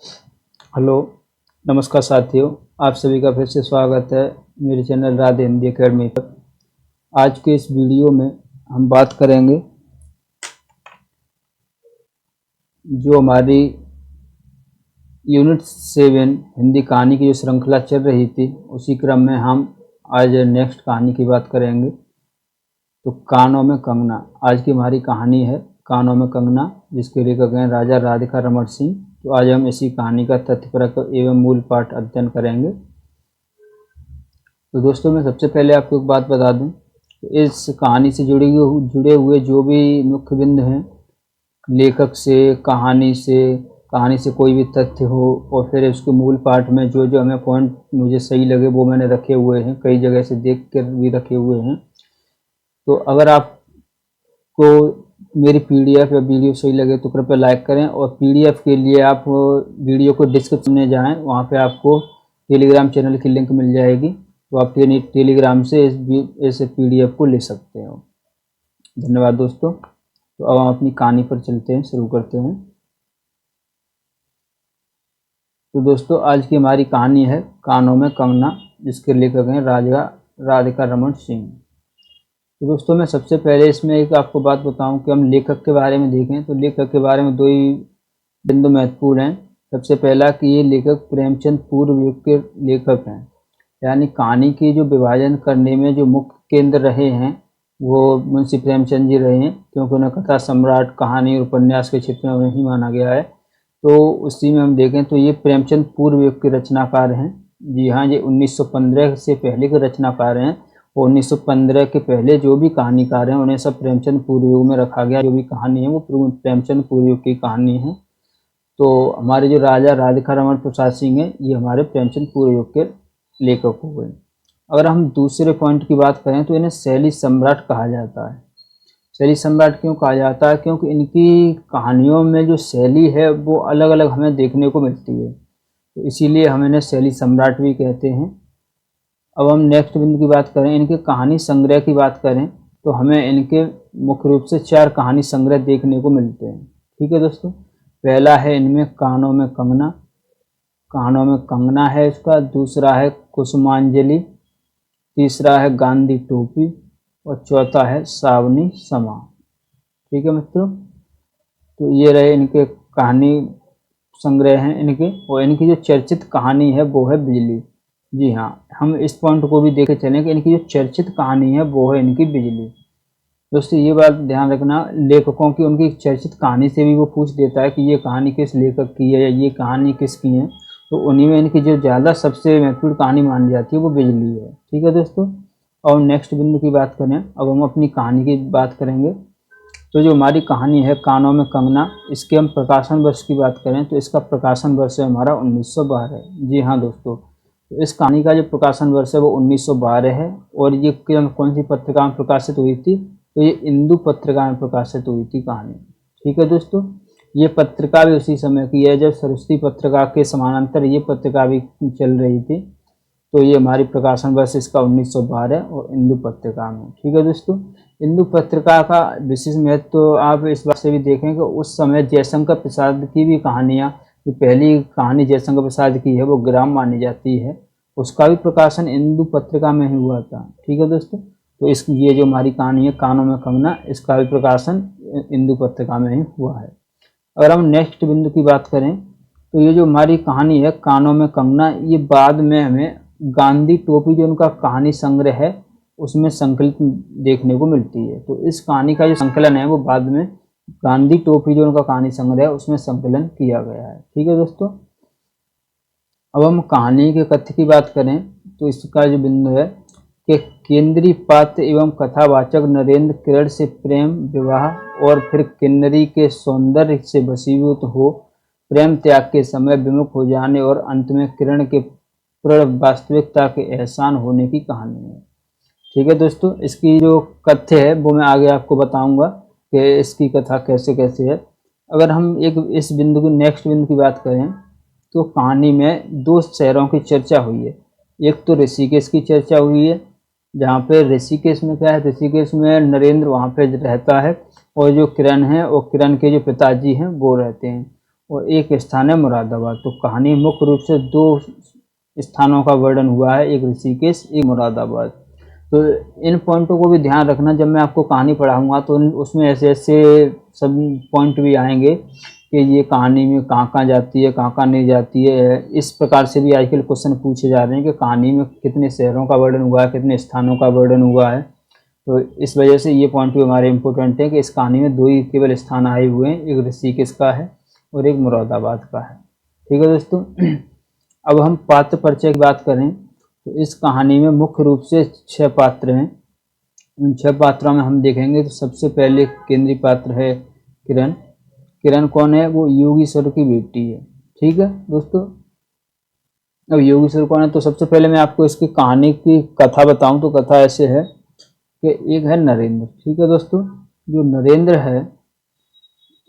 Hello, नमस्कार साथियों। आप सभी का फिर से स्वागत है मेरे चैनल राधे हिंदी एकेडमी पर। आज के इस वीडियो में हम बात करेंगे जो हमारी यूनिट 7 हिंदी कहानी की जो श्रृंखला चल रही थी, उसी क्रम में हम आज नेक्स्ट कहानी की बात करेंगे। तो कानों में कंगना आज की हमारी कहानी है। कानों में कंगना, जिसके लेखक हैं राजा राधिका रमण सिंह। तो आज हम इसी कहानी का तथ्यपरक एवं मूल पाठ अध्ययन करेंगे। तो दोस्तों, मैं सबसे पहले आपको एक बात बता दूं, इस कहानी से जुड़े हुए जो भी मुख्य बिंदु हैं, लेखक से, कहानी से कोई भी तथ्य हो, और फिर उसके मूल पाठ में जो जो हमें पॉइंट मुझे सही लगे वो मैंने रखे हुए हैं, कई जगह से देख कर भी रखे हुए हैं। तो अगर आपको मेरी पीडीएफ या वीडियो सही लगे तो कृपया लाइक करें, और पीडीएफ के लिए आप वीडियो को डिस्क्रिप्शन में जाएं, वहाँ पे आपको टेलीग्राम चैनल की लिंक मिल जाएगी। तो आप टेलीग्राम से इस पीडीएफ को ले सकते हो। धन्यवाद दोस्तों। तो अब हम अपनी कहानी पर चलते हैं, शुरू करते हैं। तो दोस्तों, आज की हमारी कहानी है कानों में कंगना, जिसके लेखक हैं राजा राधिका रमण सिंह। तो दोस्तों, मैं सबसे पहले इसमें एक आपको बात बताऊं कि हम लेखक के बारे में देखें तो लेखक के बारे में दो ही बिंदु महत्वपूर्ण हैं। सबसे पहला कि ये लेखक प्रेमचंद पूर्व युग के लेखक हैं, यानी कहानी की जो विभाजन करने में जो मुख्य केंद्र रहे हैं वो मुंशी प्रेमचंद जी रहे हैं, क्योंकि उन्हें कथा सम्राट, कहानी और उपन्यास के क्षेत्र में उन्हें ही माना गया है। तो उसी में हम देखें तो ये प्रेमचंद पूर्व युग के रचनाकार हैं। जी हाँ, ये 1915 से पहले के रचनाकार हैं, और 1915 के पहले जो भी कहानीकार हैं उन्हें सब प्रेमचंद पूर्व युग में रखा गया। जो भी कहानी है वो प्रेमचंद पूर्व युग की कहानी है। तो हमारे जो राजा राधिका रमण प्रसाद सिंह हैं, ये हमारे प्रेमचंद पूर्व युग के लेखक हो गए। अगर हम दूसरे पॉइंट की बात करें तो इन्हें शैली सम्राट कहा जाता है। शैली सम्राट क्यों कहा जाता है? क्योंकि इनकी कहानियों में जो शैली है वो अलग अलग हमें देखने को मिलती है, तो इसीलिए हम इन्हें शैली सम्राट भी कहते हैं। अब हम नेक्स्ट बिंदु की बात करें, इनके कहानी संग्रह की बात करें तो हमें इनके मुख्य रूप से 4 कहानी संग्रह देखने को मिलते हैं। ठीक है दोस्तों, पहला है इनमें कानों में कंगना। कानों में कंगना है इसका। दूसरा है कुसुमांजलि। तीसरा है गांधी टोपी, और चौथा है सावनी समा। ठीक है मित्रों, तो ये रहे इनके कहानी संग्रह हैं इनके। और इनकी जो चर्चित कहानी है वो है बिजली। जी हाँ, हम इस पॉइंट को भी देखे चलें कि इनकी जो चर्चित कहानी है वो है इनकी बिजली। दोस्तों, ये बात ध्यान रखना, लेखकों की उनकी चर्चित कहानी से भी वो पूछ देता है कि ये कहानी किस लेखक की है या ये कहानी किसकी है। तो उन्हीं में इनकी जो ज़्यादा सबसे महत्वपूर्ण कहानी मानी जाती है वो बिजली है। ठीक है दोस्तों, और नेक्स्ट बिंदु की बात करें, अब हम अपनी कहानी की बात करेंगे। तो जो हमारी कहानी है कानों में कंगना, इसके हम प्रकाशन वर्ष की बात करें तो इसका प्रकाशन वर्ष है हमारा 1912। जी हाँ दोस्तों, तो इस कहानी का जो प्रकाशन वर्ष है वो 1912 है। और ये कौन सी पत्रिका में प्रकाशित हुई थी? तो ये इंदु पत्रिका में प्रकाशित हुई थी कहानी। ठीक है दोस्तों, ये पत्रिका भी उसी समय की है जब सरस्वती पत्रिका के समानांतर ये पत्रिका भी चल रही थी। तो ये हमारी प्रकाशन वर्ष इसका 1912 और इंदु पत्रिका में। ठीक है दोस्तों, इंदु पत्रिका का विशेष महत्व तो आप इस बात से भी देखें कि उस समय जयशंकर प्रसाद की भी कहानियाँ, जो पहली कहानी जयशंकर प्रसाद की है वो ग्राम मानी जाती है, उसका भी प्रकाशन इंदु पत्रिका में ही हुआ था। ठीक है दोस्तों, तो ये जो हमारी कहानी है कानों में कंगना, इसका भी प्रकाशन इंदु पत्रिका में ही हुआ है। अगर हम नेक्स्ट बिंदु की बात करें तो ये जो हमारी कहानी है कानों में कंगना, ये बाद में हमें गांधी टोपी जो उनका कहानी संग्रह है उसमें संकलित देखने को मिलती है। तो इस कहानी का जो संकलन है वो बाद में गांधी टोपी जो उनका कहानी संग्रह है उसमें संकलन किया गया है। ठीक है दोस्तों, अब हम कहानी के कथ्य की बात करें तो इसका जो बिंदु है कि केंद्रीय पात्र एवं कथावाचक नरेंद्र किरण से प्रेम विवाह और फिर किन्नरी के सौंदर्य से वशीभूत हो प्रेम त्याग के समय विमुख हो जाने और अंत में किरण के पूर्ण वास्तविकता के एहसान होने की कहानी है। ठीक है दोस्तों, इसकी जो कथ्य है वो मैं आगे आपको बताऊंगा कि इसकी कथा कैसे कैसे है। अगर हम एक इस बिंदु की नेक्स्ट बिंदु की बात करें तो कहानी में 2 शहरों की चर्चा हुई है। एक तो ऋषिकेश की चर्चा हुई है, जहाँ पे ऋषिकेश में क्या है, ऋषिकेश में नरेंद्र वहाँ पे रहता है, और जो किरण है और किरण के जो पिताजी हैं वो रहते हैं। और एक स्थान है मुरादाबाद। तो कहानी मुख्य रूप से 2 स्थानों का वर्णन हुआ है, एक ऋषिकेश, एक मुरादाबाद। तो इन पॉइंटों को भी ध्यान रखना, जब मैं आपको कहानी पढ़ाऊंगा तो उसमें ऐसे ऐसे सब पॉइंट भी आएंगे कि ये कहानी में कहाँ कहाँ जाती है, कहाँ कहाँ नहीं जाती है। इस प्रकार से भी आजकल क्वेश्चन पूछे जा रहे हैं कि कहानी में कितने शहरों का वर्णन हुआ है, कितने स्थानों का वर्णन हुआ है। तो इस वजह से ये पॉइंट भी हमारे इम्पोर्टेंट है कि इस कहानी में 2 ही केवल स्थान आए हुए हैं, एक ऋषिकेश का है और एक मुरादाबाद का है। ठीक है दोस्तों। अब हम पात्र परिचय की बात करें तो इस कहानी में मुख्य रूप से 6 पात्र हैं। उन 6 पात्रों में हम देखेंगे तो सबसे पहले केंद्रीय पात्र है किरण। किरण कौन है? वो योगीश्वर की बेटी है। ठीक है दोस्तों। अब योगीश्वर कौन है, तो सबसे पहले मैं आपको इसकी कहानी की कथा बताऊं तो कथा ऐसे है कि एक है नरेंद्र। ठीक है दोस्तों। जो नरेंद्र है,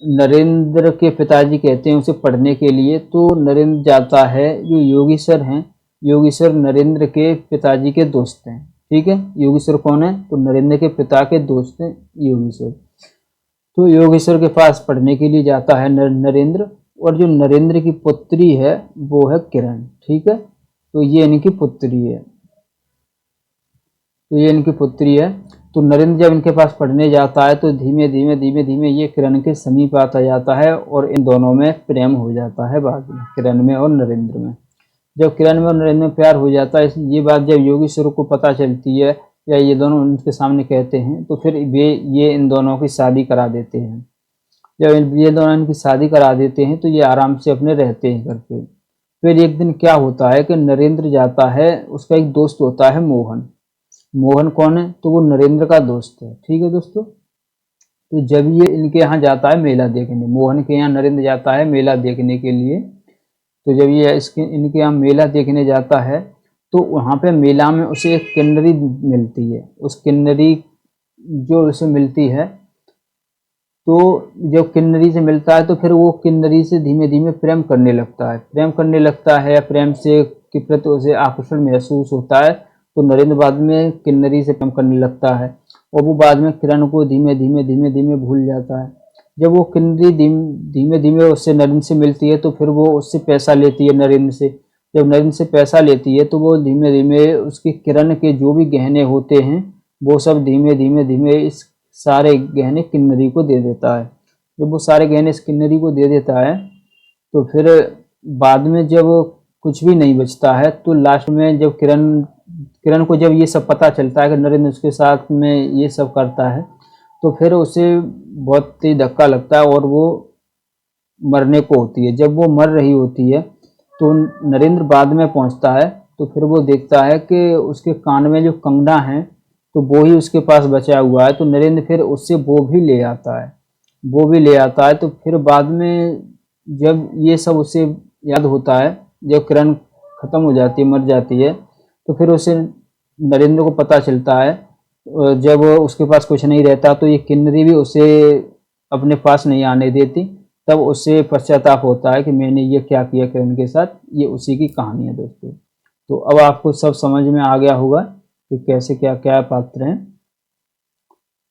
नरेंद्र के पिताजी कहते हैं उसे पढ़ने के लिए, तो नरेंद्र जाता है। जो योगीश्वर हैं, योगीश्वर नरेंद्र के पिताजी के दोस्त हैं। ठीक है। योगीश्वर कौन है? तो नरेंद्र के पिता के दोस्त हैं योगीश्वर। तो योगेश्वर के पास पढ़ने के लिए जाता है नरेंद्र। और जो नरेंद्र की पुत्री है वो है किरण। ठीक है। तो ये इनकी पुत्री है। तो नरेंद्र जब इनके पास पढ़ने जाता है तो धीमे धीमे ये किरण के समीप आता जाता है और इन दोनों में प्रेम हो जाता है। बाद में किरण में और नरेंद्र में, जब किरण में और नरेंद्र में प्यार हो जाता है, ये बात जब योगेश्वर को पता चलती है या ये दोनों उनके सामने कहते हैं तो फिर ये इन दोनों की शादी करा देते हैं। जब ये दोनों इनकी शादी करा देते हैं तो ये आराम से अपने रहते हैं घर पे। फिर एक दिन क्या होता है कि नरेंद्र जाता है, उसका एक दोस्त होता है मोहन। मोहन कौन है? तो वो नरेंद्र का दोस्त है। ठीक है दोस्तों। तो जब ये इनके यहाँ जाता है मेला देखने, मोहन के यहाँ नरेंद्र जाता है मेला देखने के लिए। तो जब ये इनके यहाँ मेला देखने जाता है तो वहाँ पे मेला में उसे एक किन्नरी मिलती है। उस किन्नरी जो उसे मिलती है, तो जब किन्नरी से मिलता है तो फिर वो किन्नरी से धीमे धीमे प्रेम करने लगता है या प्रेम से के प्रति उसे आकर्षण महसूस होता है। तो नरेंद्र बाद में किन्नरी से प्रेम करने लगता है और वो बाद में किरण को धीमे धीमे भूल जाता है। जब वो किन्नरी धीमे धीमे उससे नरेंद्र से मिलती है तो फिर वो उससे पैसा लेती है नरेंद्र से। जब नरेंद्र से पैसा लेती है तो वो धीमे धीमे उसकी किरण के जो भी गहने होते हैं वो सब धीमे धीमे इस सारे गहने किन्नरी को दे देता है। जब वो सारे गहने इस किन्नरी को दे देता है तो फिर बाद में जब कुछ भी नहीं बचता है तो लास्ट में जब किरण को जब ये सब पता चलता है कि नरेंद्र उसके साथ में ये सब करता है तो फिर उसे बहुत ही धक्का लगता है और वो मरने को होती है। जब वो मर रही होती है तो नरेंद्र बाद में पहुंचता है तो फिर वो देखता है कि उसके कान में जो कंगना है तो वो ही उसके पास बचा हुआ है। तो नरेंद्र फिर उससे वो भी ले आता है। तो फिर बाद में जब ये सब उसे याद होता है, जब किरण खत्म हो जाती है, मर जाती है, तो फिर उसे नरेंद्र को पता चलता है जब उसके पास कुछ नहीं रहता तो ये किन्नरी भी उसे अपने पास नहीं आने देती। तब उसे पश्चाताप होता है कि मैंने ये क्या किया किरण के साथ। ये उसी की कहानी है दोस्तों। तो अब आपको सब समझ में आ गया होगा कि कैसे क्या क्या पात्र हैं।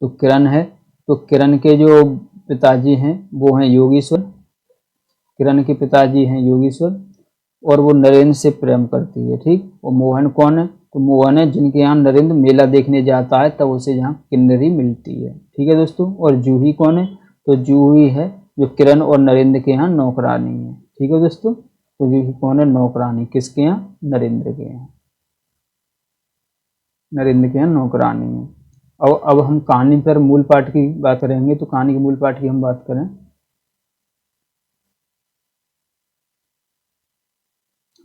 तो किरण है, तो किरण के जो पिताजी हैं वो हैं योगीश्वर। किरण के पिताजी हैं योगीश्वर और वो नरेंद्र से प्रेम करती है। ठीक। और मोहन कौन है? तो मोहन है जिनके यहाँ नरेंद्र मेला देखने जाता है तब उसे यहाँ किन्नरी मिलती है। ठीक है दोस्तों। और जूही कौन है? तो जूही है जो किरण और नरेंद्र के यहाँ नौकरानी है। ठीक है दोस्तों। तो जूही कौन है? नौकरानी। किसके यहाँ? नरेंद्र के यहाँ। नरेंद्र के यहाँ नौकरानी है। अब हम कहानी पर मूल पाठ की बात करेंगे। तो कहानी के मूल पाठ की हम बात करें,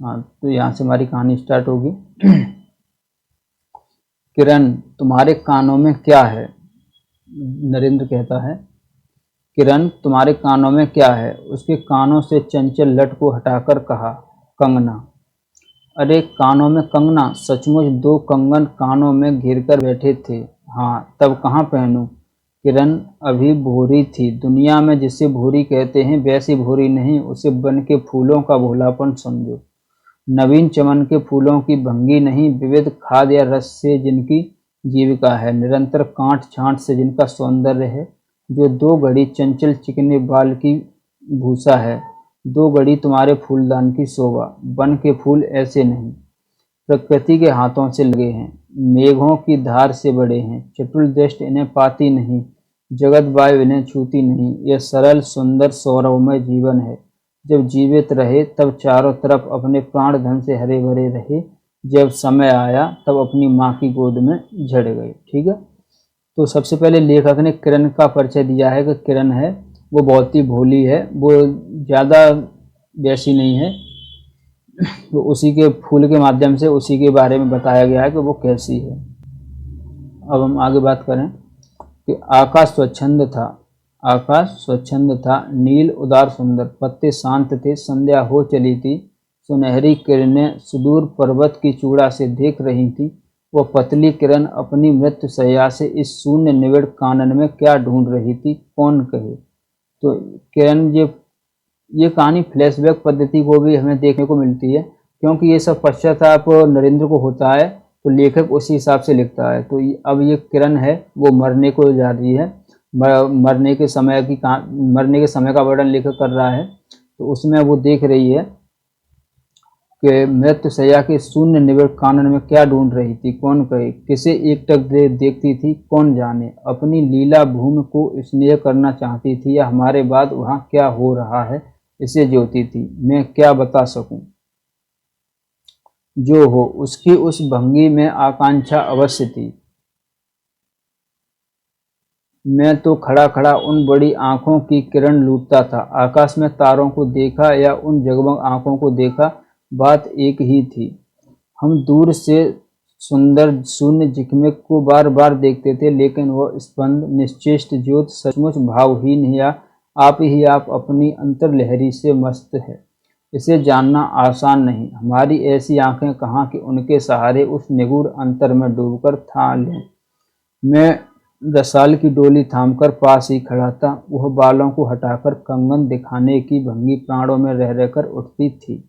हाँ, तो यहाँ से हमारी कहानी स्टार्ट होगी। किरण, तुम्हारे कानों में क्या है? नरेंद्र कहता है, किरण तुम्हारे कानों में क्या है? उसके कानों से चंचल लट को हटाकर कहा, कंगना। अरे कानों में कंगना? सचमुच 2 कंगन कानों में घेर कर बैठे थे। हाँ, तब कहाँ पहनूं? किरण अभी भोरी थी। दुनिया में जिसे भोरी कहते हैं वैसी भोरी नहीं, उसे बन के फूलों का भोलापन समझो। नवीन चमन के फूलों की भंगी नहीं, विविध खाद या रस से जिनकी जीविका है, निरंतर कांट छांट से जिनका सौंदर्य है, जो 2 घड़ी चंचल चिकने बाल की भूसा है, दो घड़ी तुम्हारे फूलदान की शोभा, वन के फूल ऐसे नहीं, प्रकृति के हाथों से लगे हैं, मेघों की धार से बड़े हैं, चटुल दृष्टि इन्हें पाती नहीं, जगत वायु इन्हें छूती नहीं। यह सरल सुंदर सौरभमय जीवन है। जब जीवित रहे तब चारों तरफ अपने प्राण धन से हरे भरे रहे, जब समय आया तब अपनी माँ की गोद में झड़ गए। ठीक है, तो सबसे पहले लेखक ने किरण का परिचय दिया है कि किरण है वो बहुत ही भोली है, वो ज़्यादा वैसी नहीं है। तो उसी के फूल के माध्यम से उसी के बारे में बताया गया है कि वो कैसी है। अब हम आगे बात करें कि आकाश स्वच्छंद था, आकाश स्वच्छंद था, नील उदार सुंदर, पत्ते शांत थे, संध्या हो चली थी, सुनहरी किरणें सुदूर पर्वत की चूड़ा से देख रही थी। वह पतली किरण अपनी मृत्यु शैया से इस शून्य निविड़ कानन में क्या ढूंढ रही थी, कौन कहे। तो किरण ये कहानी फ्लैशबैक पद्धति को भी हमें देखने को मिलती है, क्योंकि ये सब पश्चाताप नरेंद्र को होता है तो लेखक उसी हिसाब से लिखता है। तो अब ये किरण है वो मरने को जा रही है, मरने के समय का वर्णन लेखक कर रहा है। तो उसमें वो देख रही है कि मृत्यु शैया के शून्य निविड़ कानन में क्या ढूंढ रही थी, कौन कहे, किसे एकटक देखती थी, कौन जाने, अपनी लीला भूमि को स्नेह करना चाहती थी या हमारे बाद वहाँ क्या हो रहा है इसे ज्योति थी, मैं क्या बता सकूं। जो हो उसकी उस भंगी में आकांक्षा अवश्य थी। मैं तो खड़ा खड़ा उन बड़ी आंखों की किरण लूटता था, आकाश में तारों को देखा या उन जगमग आंखों को देखा, बात एक ही थी। हम दूर से सुंदर शून्य जिकमिक को बार बार देखते थे, लेकिन वह स्पंद निश्चेष्ट ज्योत सचमुच भावहीन या आप ही आप अपनी अंतर्लहरी से मस्त है। इसे जानना आसान नहीं। हमारी ऐसी आंखें कहाँ कि उनके सहारे उस निगूढ़ अंतर में डूबकर था लें। मैं 10 साल की डोली थामकर पास ही खड़ा था। वह बालों को हटाकर कंगन दिखाने की भंगी प्राणों में रह रहकर उठती थी।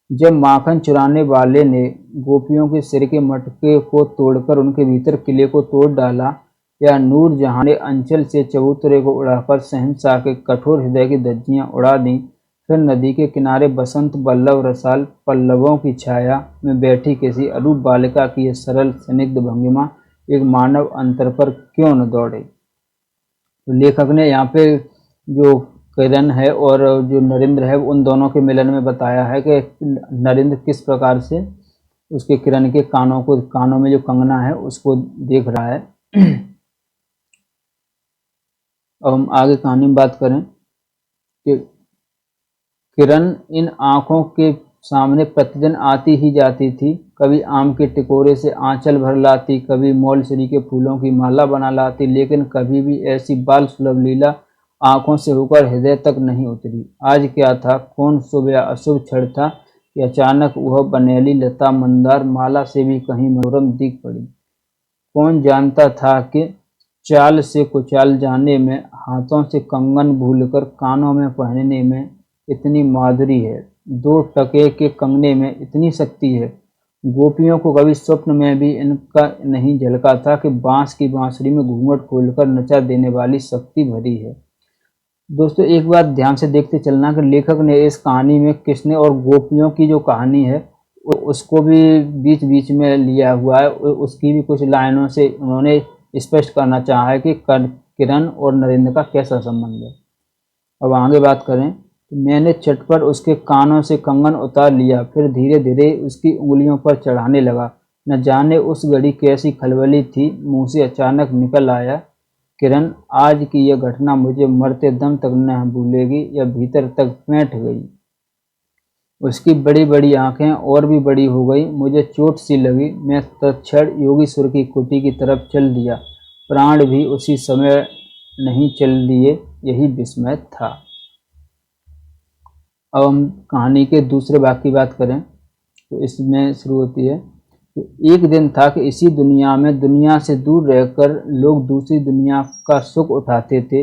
जब माखन चुराने वाले ने गोपियों के सिर के मटके को तोड़कर उनके भीतर किले को तोड़ डाला, या नूर जहां ने अंचल से चबूतरे को उड़ाकर शहंशाह के कठोर हृदय की धज्जियां उड़ा दी, फिर नदी के किनारे बसंत बल्लभ रसाल पल्लवों की छाया में बैठी किसी अरूप बालिका की यह सरल स्निग्ध भंगिमा एक मानव अंतर पर क्यों न दौड़े। तो लेखक ने यहाँ पे जो किरण है और जो नरेंद्र है उन दोनों के मिलन में बताया है कि नरेंद्र किस प्रकार से उसके किरण के कानों में जो कंगना है उसको देख रहा है। अब हम आगे कहानी में बात करें कि किरण इन आँखों के सामने प्रतिदिन आती ही जाती थी। कभी आम के टिकोरे से आंचल भर लाती, कभी मौलसरी के फूलों की माला बना लाती, लेकिन कभी भी ऐसी बाल सुलभ लीला आंखों से होकर हृदय तक नहीं उतरी। आज क्या था, कौन शुभ या अशुभ क्षण था कि अचानक वह बनेली लता मंदार माला से भी कहीं मनोरम दिख पड़ी। कौन जानता था कि चाल से कुचाल जाने में, हाथों से कंगन भूलकर कानों में पहनने में इतनी माधुरी है, 2 टके के कंगने में इतनी शक्ति है। गोपियों को कभी स्वप्न में भी इनका नहीं झलका था कि बांस की बांसुरी में घूंघट खोलकर नचा देने वाली शक्ति भरी है। दोस्तों एक बात ध्यान से देखते चलना कि लेखक ने इस कहानी में कृष्ण और गोपियों की जो कहानी है उसको भी बीच बीच में लिया हुआ है। उसकी भी कुछ लाइनों से उन्होंने स्पष्ट करना चाहा है कि किरण और नरेंद्र का कैसा संबंध है। अब आगे बात करें तो मैंने चटपट उसके कानों से कंगन उतार लिया, फिर धीरे धीरे उसकी उंगलियों पर चढ़ाने लगा। न जाने उस घड़ी कैसी खलबली थी, मुंह से अचानक निकल आया, किरण आज की यह घटना मुझे मरते दम तक न भूलेगी, या भीतर तक पैंठ गई। उसकी बड़ी बड़ी आंखें और भी बड़ी हो गई। मुझे चोट सी लगी। मैं तत्क्षण योगीश्वर की कुटी की तरफ चल दिया। प्राण भी उसी समय नहीं चल दिए, यही विस्मय था। अब हम कहानी के दूसरे भाग की बात करें तो इसमें शुरू होती है कि एक दिन था कि इसी दुनिया में दुनिया से दूर रहकर लोग दूसरी दुनिया का सुख उठाते थे।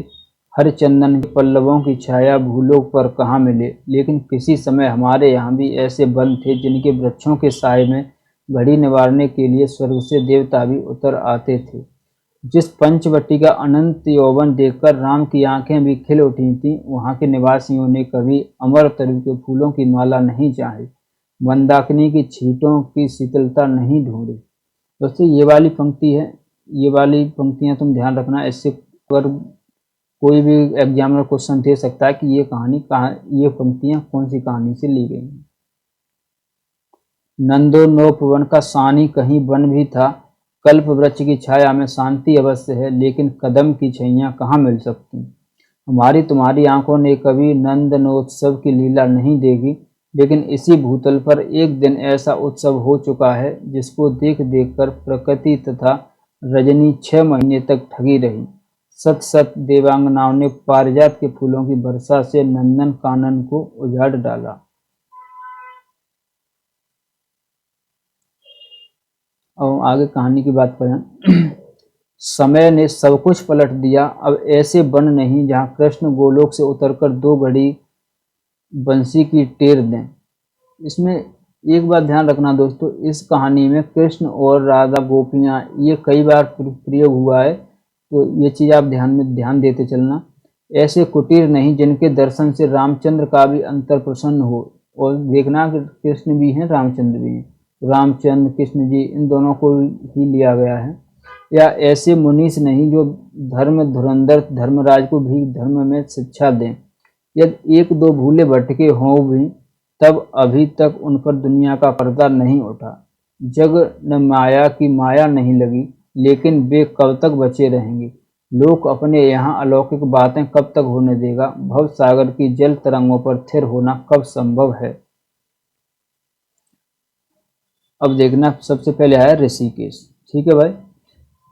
हर चंदन के पल्लवों की छाया भूलोक पर कहाँ मिले, लेकिन किसी समय हमारे यहाँ भी ऐसे वन थे जिनके वृक्षों के साए में घड़ी निवारने के लिए स्वर्ग से देवता भी उतर आते थे। जिस पंचवटी का अनंत यौवन देखकर राम की आंखें भी खिल उठी थीं, वहां के निवासियों ने कभी अमर तरु के फूलों की माला नहीं चाही, मंदाकिनी की छींटों की शीतलता नहीं ढूंढी। दोस्तों ये वाली पंक्ति है, ये वाली पंक्तियां तुम ध्यान रखना। इससे पर कोई भी एग्जामिनर क्वेश्चन दे सकता है कि ये कहानी कहाँ, ये पंक्तियां कौन सी कहानी से ली गई हैं। नंदो नौपवन का सानी कहीं वन भी था, कल्प वृक्ष की छाया में शांति अवश्य है, लेकिन कदम की छैया कहाँ मिल सकती। हमारी तुम्हारी आंखों ने कभी नंदनोत्सव की लीला नहीं देखी, लेकिन इसी भूतल पर एक दिन ऐसा उत्सव हो चुका है जिसको देख देख कर प्रकृति तथा रजनी 6 महीने तक ठगी रही। सत सत देवांगनाओं ने पारिजात के फूलों की वर्षा से नंदन कानन को उजाड़ डाला। और आगे कहानी की बात करें। समय ने सब कुछ पलट दिया, अब ऐसे वन नहीं जहाँ कृष्ण गोलोक से उतरकर 2 घड़ी बंसी की टेर दें। इसमें एक बात ध्यान रखना दोस्तों, इस कहानी में कृष्ण और राधा गोपियाँ ये कई बार प्रयोग हुआ है, तो ये चीज़ आप ध्यान देते चलना। ऐसे कुटीर नहीं जिनके दर्शन से रामचंद्र का भी अंतर प्रसन्न हो। और देखना कि कृष्ण भी हैं, रामचंद्र भी हैं, रामचंद्र कृष्ण जी इन दोनों को ही लिया गया है। या ऐसे मुनीष नहीं जो धर्म धुरंधर धर्मराज को भी धर्म में शिक्षा दें। यदि 1-2 भूले भटके हों भी, तब अभी तक उन पर दुनिया का पर्दा नहीं उठा। जग न माया की माया नहीं लगी, लेकिन वे कब तक बचे रहेंगे। लोक अपने यहाँ अलौकिक बातें कब तक होने देगा। भव सागर की जल तरंगों पर स्थिर होना कब संभव है। अब देखना, सबसे पहले आया ऋषिकेश। ठीक है भाई,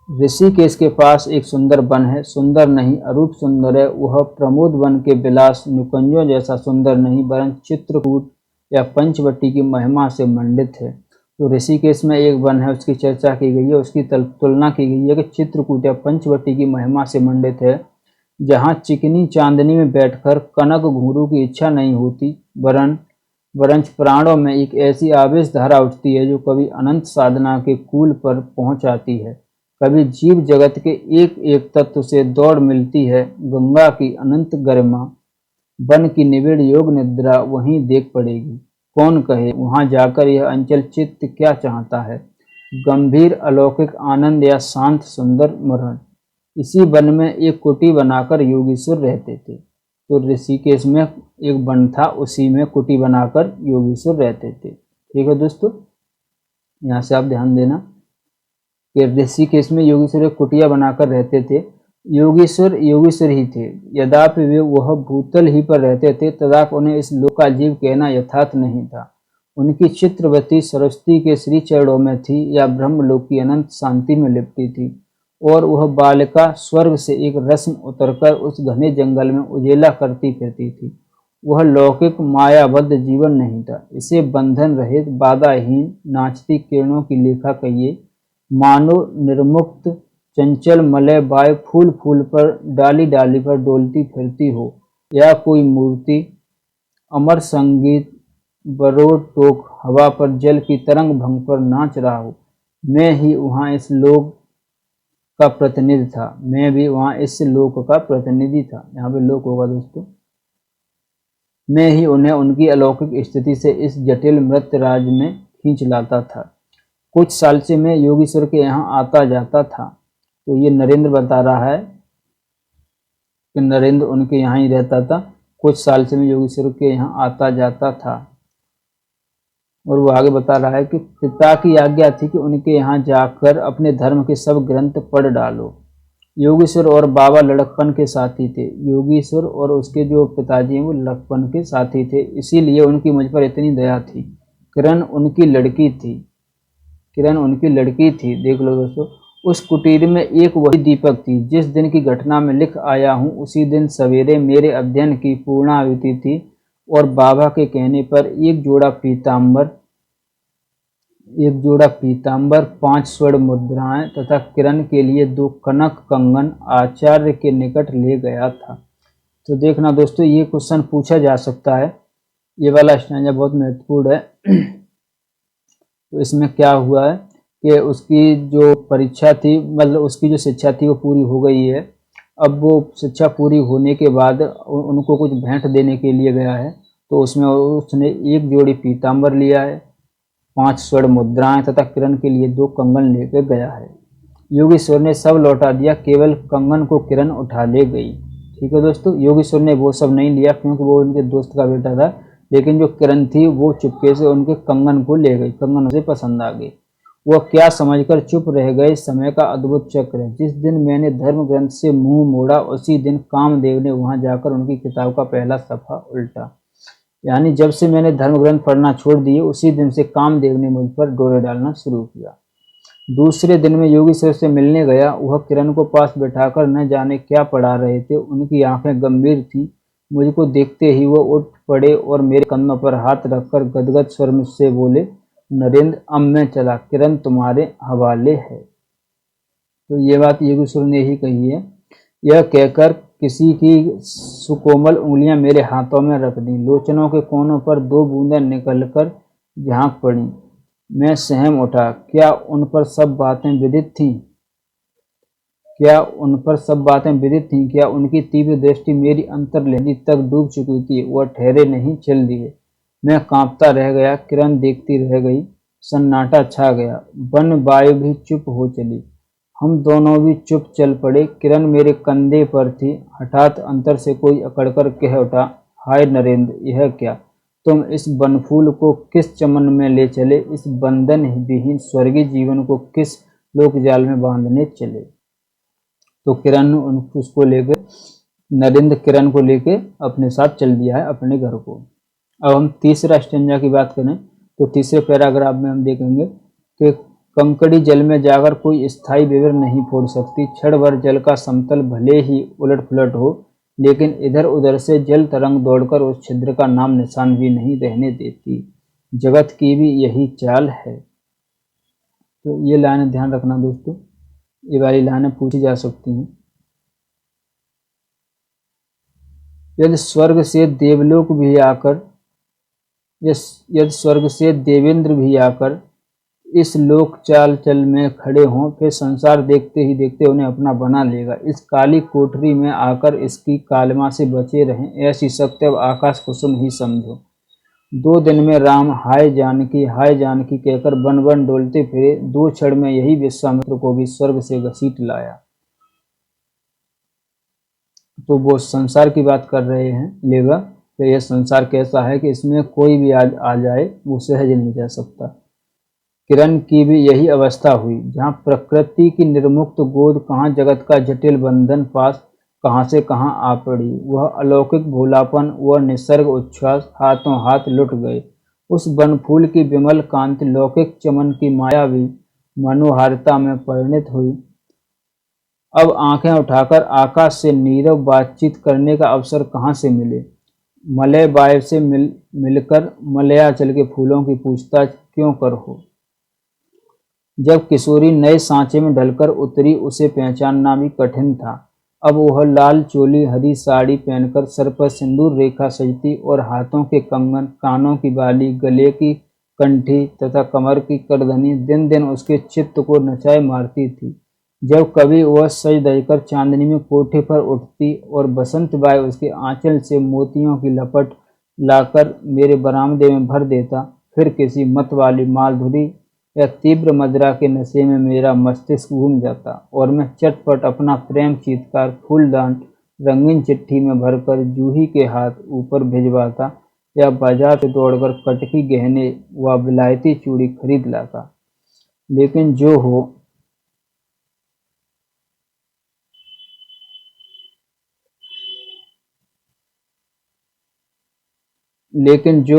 ऋषिकेश के पास एक सुंदर वन है, सुंदर नहीं अरूप सुंदर है। वह प्रमोद वन के विलास निकुंजों जैसा सुंदर नहीं, वरन चित्रकूट या पंचवटी की महिमा से मंडित है। तो ऋषिकेश में एक वन है, उसकी चर्चा की गई है, उसकी तुलना की गई है कि चित्रकूट या पंचवटी की महिमा से मंडित है, जहाँ चिकनी चांदनी में बैठकर कनक घुंघरू की इच्छा नहीं होती, वरन प्राणों में एक ऐसी आवेश धारा उठती है जो कभी अनंत साधना के कूल पर पहुंच आती है, कभी जीव जगत के एक एक तत्व से दौड़ मिलती है। गंगा की अनंत गरिमा, वन की निबिड़ योग निद्रा वहीं देख पड़ेगी। कौन कहे वहां जाकर यह अंचल चित्त क्या चाहता है, गंभीर अलौकिक आनंद या शांत सुंदर मरण। इसी वन में एक कुटी बनाकर योगीश्वर रहते थे। तो ऋषिकेश में एक वन था, उसी में कुटी बनाकर योगीश्वर रहते थे। ठीक है दोस्तों, यहाँ से आप ध्यान देना कि ऋषिकेश में योगीश्वर एक कुटिया बनाकर रहते थे। योगीश्वर ही थे, यद्यपि वे वह भूतल ही पर रहते थे, तदाप उन्हें इस लोक का जीव कहना यथार्थ नहीं था। उनकी चित्रवती सरस्वती के श्री चरणों में थी, या ब्रह्मलोक की अनंत शांति में लिपटी थी। और वह बालिका स्वर्ग से एक रस्म उतरकर उस घने जंगल में उजेला करती फिरती थी। वह लौकिक मायाबद्ध जीवन नहीं था, इसे बंधन रहित बाधाहीन नाचती किरणों की लेखा कहिए, मानो निर्मुक्त चंचल मलय बाय फूल फूल पर डाली डाली पर डोलती फिरती हो, या कोई मूर्ति अमर संगीत बरोड़ टोक हवा पर जल की तरंग भंग पर नाच रहा हो। मैं ही वहाँ इस लोक का प्रतिनिधि था, मैं भी वहाँ इस लोक का प्रतिनिधि था। यहाँ पे लोक होगा दोस्तों। मैं ही उन्हें उनकी अलौकिक स्थिति से इस जटिल मृत्य राज में खींच लाता था। कुछ साल से मैं योगीश्वर के यहाँ आता जाता था। तो ये नरेंद्र बता रहा है कि नरेंद्र उनके यहाँ ही रहता था। कुछ साल से मैं योगीश्वर के यहाँ आता जाता था। और वो आगे बता रहा है कि पिता की आज्ञा थी कि उनके यहाँ जाकर अपने धर्म के सब ग्रंथ पढ़ डालो। योगीश्वर और बाबा लड़कपन के साथी थे। योगीश्वर और उसके जो पिताजी हैं वो लड़कपन के साथी थे, इसीलिए उनकी मुझ पर इतनी दया थी। किरण उनकी लड़की थी। देख लो दोस्तों, उस कुटीर में एक वही दीपक थी। जिस दिन की घटना में लिख आया हूँ, उसी दिन सवेरे मेरे अध्ययन की पूर्णाहुति थी, और बाबा के कहने पर एक जोड़ा पीताम्बर 5 स्वर्ण मुद्राएं तथा किरण के लिए 2 कनक कंगन आचार्य के निकट ले गया था। तो देखना दोस्तों, ये क्वेश्चन पूछा जा सकता है। ये वाला स्टैंजा बहुत महत्वपूर्ण है। तो इसमें क्या हुआ है कि उसकी जो परीक्षा थी, मतलब उसकी जो शिक्षा थी वो पूरी हो गई है। अब वो शिक्षा पूरी होने के बाद उनको कुछ भेंट देने के लिए गया है, तो उसमें उसने एक जोड़ी पीताम्बर लिया है, 5 स्वर्ण मुद्राएं तथा किरण के लिए 2 कंगन लेकर गया है। योगेश्वर ने सब लौटा दिया, केवल कंगन को किरण उठा ले गई। ठीक है दोस्तों, योगेश्वर ने वो सब नहीं लिया क्योंकि वो उनके दोस्त का बेटा था, लेकिन जो किरण थी वो चुपके से उनके कंगन को ले गई, कंगन उसे पसंद आ गई। वह क्या समझकर चुप रह गए, समय का अद्भुत चक्र है। जिस दिन मैंने धर्म ग्रंथ से मुंह मोड़ा, उसी दिन कामदेव ने वहां जाकर उनकी किताब का पहला सफ़ा उल्टा। यानी जब से मैंने धर्म ग्रंथ पढ़ना छोड़ दिए, उसी दिन से कामदेव ने मुझ पर डोरे डालना शुरू किया। दूसरे दिन में योगेश्वर से मिलने गया। वह किरण को पास बैठाकर न जाने क्या पढ़ा रहे थे। उनकी आंखें गंभीर थीं। मुझको देखते ही वो उठ पड़े और मेरे कंधों पर हाथ रखकर गदगद स्वर में से बोले, नरेंद्र, अब मैं चला, किरण तुम्हारे हवाले है। तो ये बात योगेश्वर ने ही कही है। यह कहकर किसी की सुकोमल उंगलियां मेरे हाथों में रख दी। लोचनों के कोनों पर 2 बूंदें निकलकर झांक पड़ी। मैं सहम उठा। क्या उन पर सब बातें विदित थीं? क्या उनकी तीव्र दृष्टि मेरी अंतर्लहरी तक डूब चुकी थी? वह ठहरे नहीं, चल दिए। मैं कांपता रह गया। किरण देखती रह गई। सन्नाटा छा गया। वन वायु भी चुप हो चली। हम दोनों भी चुप चल पड़े। किरण मेरे कंधे पर थी। हठात अंतर से कोई अकड़कर कह उठा, हाय नरेंद्र, यह क्या? तुम इस बनफूल को किस चमन में ले चले? इस बंधन विहीन स्वर्गीय जीवन को किस लोकजाल में बांधने चले? तो किरण उसको लेके, नरेंद्र किरण को लेके अपने साथ चल दिया है अपने घर को। अब हम तीसरा स्टेंजा की बात करें तो तीसरे पैराग्राफ में हम देखेंगे कि कंकड़ी जल में जाकर कोई स्थायी विवर नहीं फोड़ सकती। क्षण भर जल का समतल भले ही उलट पुलट हो, लेकिन इधर उधर से जल तरंग दौड़कर उस छिद्र का नाम निशान भी नहीं रहने देती। जगत की भी यही चाल है। तो ये लाइनें ध्यान रखना दोस्तों, ये वाली लाइनें पूछी जा सकती हैं। यदि स्वर्ग से देवलोक भी आकर, यदि स्वर्ग से देवेंद्र भी आकर इस लोक चाल चल में खड़े हों, फिर संसार देखते ही देखते उन्हें अपना बना लेगा। इस काली कोठरी में आकर इसकी कालिमा से बचे रहें, ऐसी शक्ति अब आकाश कुसुम ही समझो। 2 दिन में राम हाय जानकी कहकर बन बन डोलते फिरे। 2 क्षण में यही विश्वामित्र को भी स्वर्ग से घसीट लाया। तो वो संसार की बात कर रहे हैं लेगा कि यह संसार कैसा है कि इसमें कोई भी आ जाए वो सहज नहीं जा सकता। किरण की भी यही अवस्था हुई। जहाँ प्रकृति की निर्मुक्त गोद, कहाँ जगत का जटिल बंधन पास, कहाँ से कहाँ आ पड़ी। वह अलौकिक भोलापन, वह निसर्ग उच्छ्वास हाथों हाथ लुट गए। उस बनफूल की विमल कांति लौकिक चमन की मायावी मनोहारिता में परिणत हुई। अब आंखें उठाकर आकाश से नीरव बातचीत करने का अवसर कहाँ से मिले? मलय वायु से मिलकर मलयाचल के फूलों की पूछताछ क्यों कर हो? जब किशोरी नए सांचे में ढलकर उतरी, उसे पहचानना भी कठिन था। अब वह लाल चोली, हरी साड़ी पहनकर सर पर सिंदूर रेखा सजती और हाथों के कंगन, कानों की बाली, गले की कंठी तथा कमर की करधनी दिन दिन उसके चित्त को नचाए मारती थी। जब कभी वह सज धजकर चांदनी में कोठे पर उठती और बसंत वायु उसके आंचल से मोतियों की लपट लाकर मेरे बरामदे में भर देता, फिर किसी मत वाली मालधुरी या तीव्र मदिरा के नशे में मेरा मस्तिष्क घूम जाता और मैं चटपट अपना प्रेम चीत्कार फूलदान रंगीन चिट्ठी में भरकर जूही के हाथ ऊपर भिजवाता या बाजार से दौड़कर कटकी गहने व विलायती चूड़ी खरीद लाता। लेकिन जो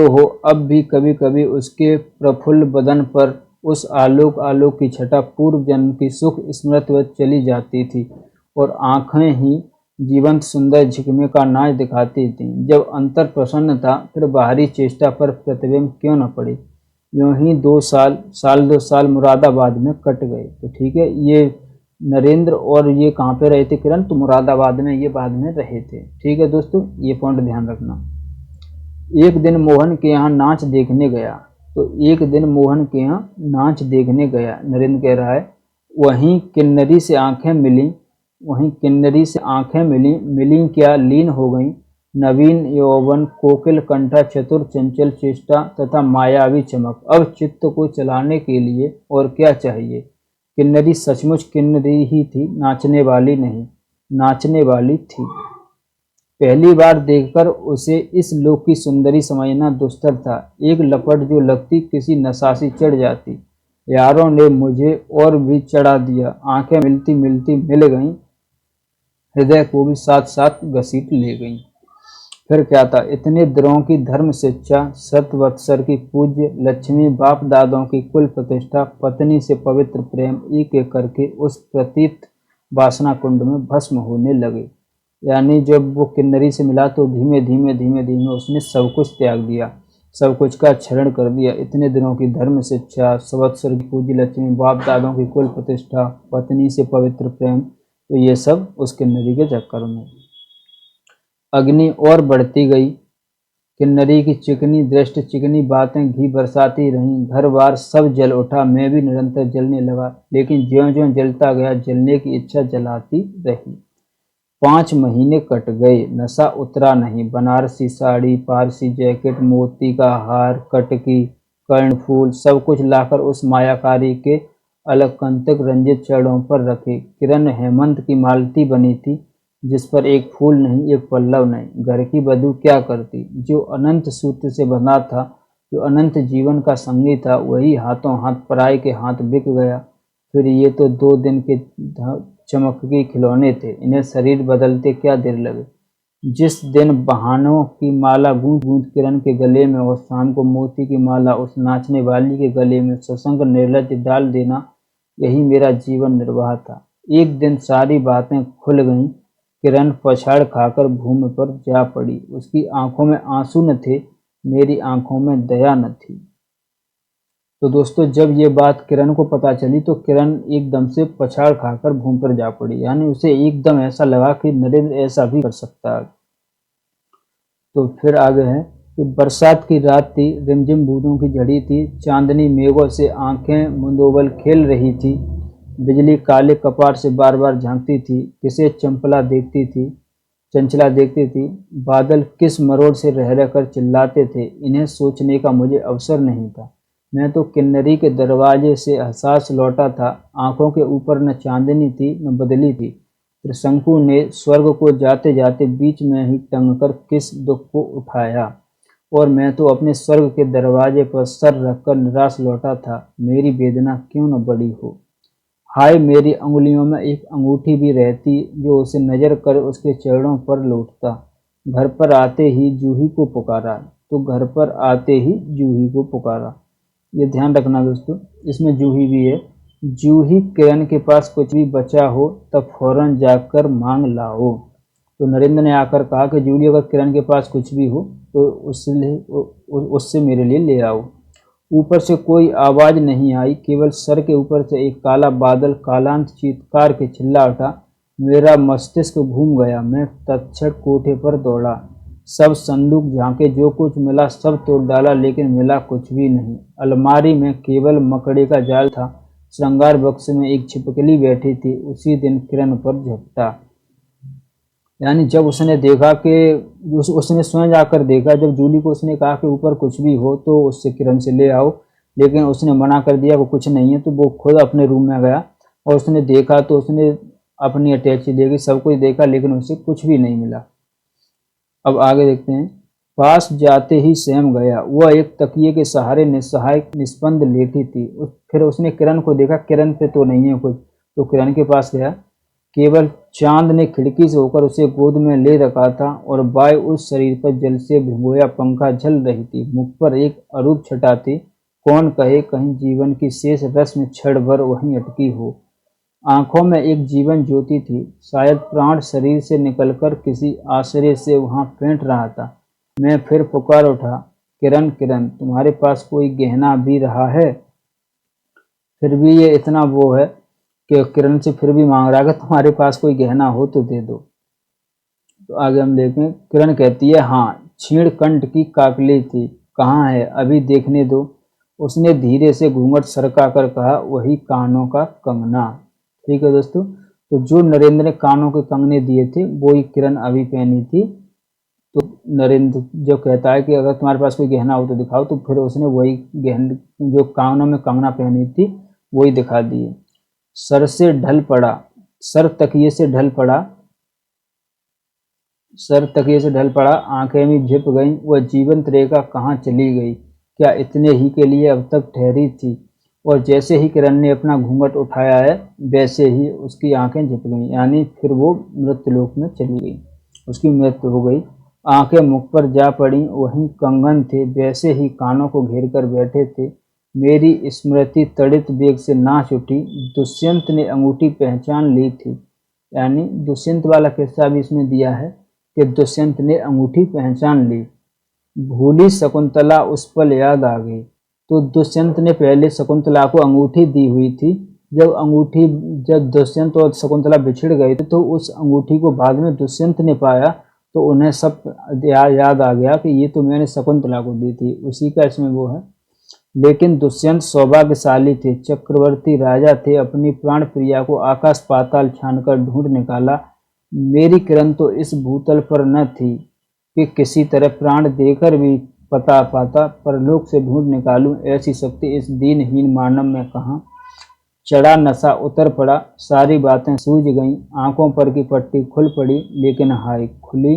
हो अब भी कभी कभी उसके प्रफुल्ल बदन पर उस आलोक की छटा पूर्व जन्म की सुख स्मृतिवत चली जाती थी और आंखें ही जीवंत सुंदर झिकमे का नाच दिखाती थीं। जब अंतर प्रसन्न था, फिर बाहरी चेष्टा पर प्रतिबिंब क्यों न पड़े। यूं ही 2 साल मुरादाबाद में कट गए। तो ठीक है, ये नरेंद्र और ये कहाँ पे रहे थे किरण? तो मुरादाबाद में ये बाद में रहे थे। ठीक है दोस्तों, ये पॉइंट ध्यान रखना। एक दिन मोहन के यहाँ नाच देखने गया तो एक दिन मोहन के यहाँ नाच देखने गया। नरेंद्र कह रहा है, वहीं किन्नरी से आंखें मिली, मिली क्या लीन हो गईं। नवीन यौवन, कोकिल कंठा, चतुर चंचल चेष्टा तथा मायावी चमक। अब चित्त को चलाने के लिए और क्या चाहिए। किन्नरी सचमुच किन्नरी ही थी, नाचने वाली नहीं, नाचने वाली थी। पहली बार देखकर उसे इस लोक की सुंदरी समझना दुस्तर था। एक लपट जो लगती किसी नशासी चढ़ जाती। यारों ने मुझे और भी चढ़ा दिया। आंखें मिलती मिलती मिल गईं, हृदय को भी साथ साथ घसीट ले गईं। फिर क्या था, इतने दिनों की धर्म शिक्षा, 7 वत्सर की पूज्य लक्ष्मी, बाप दादों की कुल प्रतिष्ठा, पत्नी से पवित्र प्रेम एक एक करके उस प्रतीत वासना कुंड में भस्म होने लगे। यानी जब वो किन्नरी से मिला तो धीमे धीमे उसने सब कुछ त्याग दिया, सब कुछ का क्षरण कर दिया। इतने दिनों की धर्म शिक्षा, 7 वत्सर की पूज्य लक्ष्मी, बाप दादों की कुल प्रतिष्ठा, पत्नी से पवित्र प्रेम, तो ये सब उस किन्नरी के चक्कर में। अग्नि और बढ़ती गई। किन्नरी की चिकनी दृष्टि, चिकनी बातें घी बरसाती रहीं। घर बार सब जल उठा, मैं भी निरंतर जलने लगा, लेकिन ज्यों-ज्यों जलता गया जलने की इच्छा जलाती रही। 5 महीने कट गए, नशा उतरा नहीं। बनारसी साड़ी, पारसी जैकेट, मोती का हार, कटकी, कर्णफूल सब कुछ लाकर उस मायाकारी के अलकंतक रंजित चरणों पर रखे। किरण हेमंत की मालती बनी थी, जिस पर एक फूल नहीं, एक पल्लव नहीं। घर की वधू क्या करती। जो अनंत सूत्र से बंधा था, जो अनंत जीवन का संगी था, वही हाथों हाथ पराये के हाथ बिक गया। फिर ये तो 2 दिन के चमकती खिलौने थे, इन्हें शरीर बदलते क्या देर लगे। जिस दिन बहानों की माला गूंज गूंज किरण के गले में और शाम को मोती की माला उस नाचने वाली के गले में ससंग निर्लज डाल देना, यही मेरा जीवन निर्वाह था। एक दिन सारी बातें खुल गईं। किरण पछाड़ खाकर भूमि पर जा पड़ी। उसकी आंखों में आंसू न थे, मेरी आंखों में दया न थी। तो दोस्तों, जब ये बात किरण को पता चली तो किरण एकदम से पछाड़ खाकर भूमि पर जा पड़ी। यानी उसे एकदम ऐसा लगा कि नरेंद्र ऐसा भी कर सकता है। तो फिर आगे है कि बरसात की रात थी, रिमझिम बूंदों की झड़ी थी, चांदनी मेघों से आंखें मुंदोबल खेल रही थी। बिजली काले कपाट से बार बार झांकती थी, किसे चंचला देखती थी। बादल किस मरोड़ से रह रहकर चिल्लाते थे, इन्हें सोचने का मुझे अवसर नहीं था। मैं तो किन्नरी के दरवाजे से हसास लौटा था। आंखों के ऊपर न चांदनी थी न बदली थी। त्रिशंकु ने स्वर्ग को जाते जाते बीच में ही टंगकर किस दुख को उठाया, और मैं तो अपने स्वर्ग के दरवाजे पर सर रखकर निराश लौटा था। मेरी वेदना क्यों न बड़ी हो। हाय, मेरी अंगुलियों में एक अंगूठी भी रहती जो उसे नजर कर उसके चरणों पर लौटता। घर पर आते ही जूही को पुकारा, तो घर पर आते ही जूही को पुकारा। ये ध्यान रखना दोस्तों, इसमें जूही भी है। जूही किरण के पास कुछ भी बचा हो तब फौरन जाकर मांग लाओ। तो नरेंद्र ने आकर कहा कि जूही, अगर किरण के पास कुछ भी हो तो उससे मेरे लिए ले आओ। ऊपर से कोई आवाज नहीं आई, केवल सर के ऊपर से एक काला बादल कालांत चीत्कार के चिल्ला उठा। मेरा मस्तिष्क घूम गया। मैं तत्क्षण कोठे पर दौड़ा, सब संदूक झांके, जो कुछ मिला सब तोड़ डाला, लेकिन मिला कुछ भी नहीं। अलमारी में केवल मकड़े का जाल था। श्रृंगार बक्स में एक छिपकली बैठी थी। उसी दिन किरण पर झपटा। यानी जब उसने देखा कि उसने स्वयं जाकर देखा, जब जूली को उसने कहा कि ऊपर कुछ भी हो तो उससे किरण से ले आओ, लेकिन उसने मना कर दिया, वो कुछ नहीं है। तो वो खुद अपने रूम में गया और उसने देखा, तो उसने अपनी अटैची लेके सब कुछ देखा, लेकिन उसे कुछ भी नहीं मिला। अब आगे देखते हैं। पास जाते ही सहम गया। वह एक तकिए के सहारे निस्सहाय निस्पंद लेटी थी। फिर उसने किरण को देखा, किरण पे तो नहीं है कुछ, तो किरण के पास गया। केवल चांद ने खिड़की से होकर उसे गोद में ले रखा था और वायु उस शरीर पर जल से भिगोया पंखा झल रही थी। मुख पर एक अरूप छटा थी। कौन कहे कहीं जीवन की शेष रस्म क्षण भर वहीं अटकी हो। आंखों में एक जीवन ज्योति थी, शायद प्राण शरीर से निकलकर किसी आश्रय से वहां फेंट रहा था। मैं फिर पुकार उठा, किरण किरण, तुम्हारे पास कोई गहना भी रहा है। फिर भी ये इतना वो है कि किरण से फिर भी मांग रहा है कि तुम्हारे पास कोई गहना हो तो दे दो। तो आगे हम देखें। किरण कहती है, हाँ, छीण कंठ की काकली थी। कहाँ है, अभी देखने दो। उसने धीरे से घूंघट सरका कर कहा, वही कानों का कंगना। ठीक है दोस्तों, तो जो नरेंद्र ने कानों के कंगने दिए थे वो ही किरण अभी पहनी थी। तो नरेंद्र जो कहता है कि अगर तुम्हारे पास कोई गहना हो तो दिखाओ, तो फिर उसने वही गहन जो कानों में कंगना पहनी थी वही दिखा दिए। सर से ढल पड़ा, सर तकिए से ढल पड़ा, सर तकिए से ढल पड़ा, आंखें भी झिप गईं, वह जीवंत रेखा कहाँ चली गई, क्या इतने ही के लिए अब तक ठहरी थी। और जैसे ही किरण ने अपना घूंघट उठाया है वैसे ही उसकी आंखें झिप गईं, यानी फिर वो मृत्युलोक में चली गई, उसकी मृत्यु हो गई। आंखें मुख पर जा पड़ी, वहीं कंगन थे वैसे ही कानों को घेर कर बैठे थे। मेरी स्मृति तड़ित वेग से नाच उठी, दुष्यंत ने अंगूठी पहचान ली थी। यानी दुष्यंत वाला किस्सा भी इसमें दिया है कि दुष्यंत ने अंगूठी पहचान ली। भूली शकुंतला उस पल याद आ गई। तो दुष्यंत ने पहले शकुंतला को अंगूठी दी हुई थी। जब दुष्यंत और शकुंतला बिछड़ गए थे तो उस अंगूठी को बाद में दुष्यंत ने पाया, तो उन्हें सब याद आ गया कि ये तो मैंने शकुंतला को दी थी, उसी का इसमें वो है। लेकिन दुष्यंत सौभाग्यशाली थे, चक्रवर्ती राजा थे, अपनी प्राण प्रिया को आकाश पाताल छानकर ढूंढ निकाला। मेरी किरण तो इस भूतल पर न थी कि किसी तरह प्राण देकर भी पता पाता, परलोक से ढूंढ निकालूं ऐसी शक्ति इस दीनहीन मानव में कहाँ। चढ़ा नशा उतर पड़ा, सारी बातें सूझ गईं, आंखों पर की पट्टी खुल पड़ी, लेकिन हाय खुली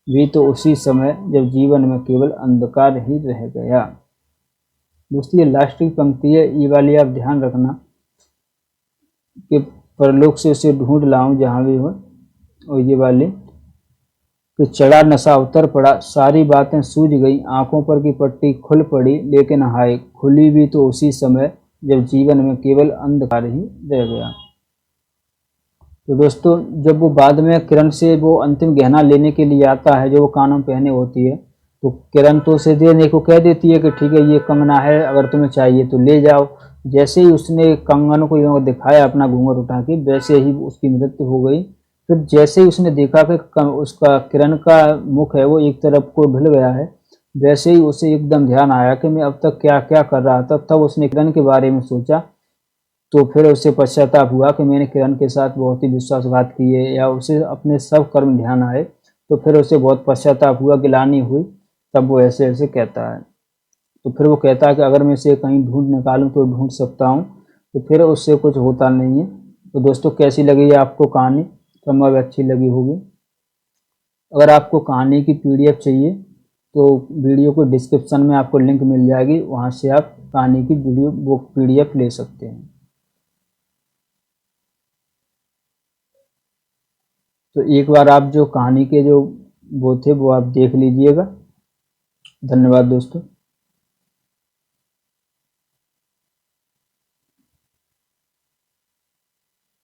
भी तो उसी समय जब जीवन में केवल अंधकार ही रह गया। दोस्तों ये लास्ट की पंक्ति है, ये वाली आप ध्यान रखना कि परलोक से उसे ढूंढ लाऊं जहां भी हो। और ये वाली कि चढ़ा नशा उतर पड़ा, सारी बातें सूझ गई, आंखों पर की पट्टी खुल पड़ी, लेकिन हाय खुली भी तो उसी समय जब जीवन में केवल अंधकार ही रह गया। तो दोस्तों जब वो बाद में किरण से वो अंतिम गहना लेने के लिए आता है जो वो कानों में पहने होती है, तो किरण तो उसे देने को कह देती है कि ठीक है ये कंगना है, अगर तुम्हें चाहिए तो ले जाओ। जैसे ही उसने कंगन को यूँ दिखाया अपना घूंघट उठा के, वैसे ही उसकी मृत्यु हो गई। फिर जैसे ही उसने देखा कि उसका किरण का मुख है वो एक तरफ को ढल गया है, वैसे ही उसे एकदम ध्यान आया कि मैं अब तक क्या क्या कर रहा था। तब उसने किरण के बारे में सोचा, तो फिर उसे पश्चाताप हुआ कि मैंने किरण के साथ बहुत ही विश्वासघात किए, या उसे अपने सब कर्म ध्यान आए, तो फिर उसे बहुत पश्चाताप हुआ, गिलानी हुई। तब वो ऐसे ऐसे कहता है। तो फिर वो कहता है कि अगर मैं इसे कहीं ढूंढ निकालूं तो ढूंढ सकता हूं, तो फिर उससे कुछ होता नहीं है। तो दोस्तों कैसी लगी आपको कहानी, संभव अच्छी लगी होगी। अगर आपको कहानी की पीडीएफ चाहिए तो वीडियो को डिस्क्रिप्शन में आपको लिंक मिल जाएगी, वहाँ से आप कहानी की वीडियो बुक पीडीएफ ले सकते हैं। तो एक बार आप जो कहानी के जो वो थे वो आप देख लीजिएगा। धन्यवाद दोस्तों।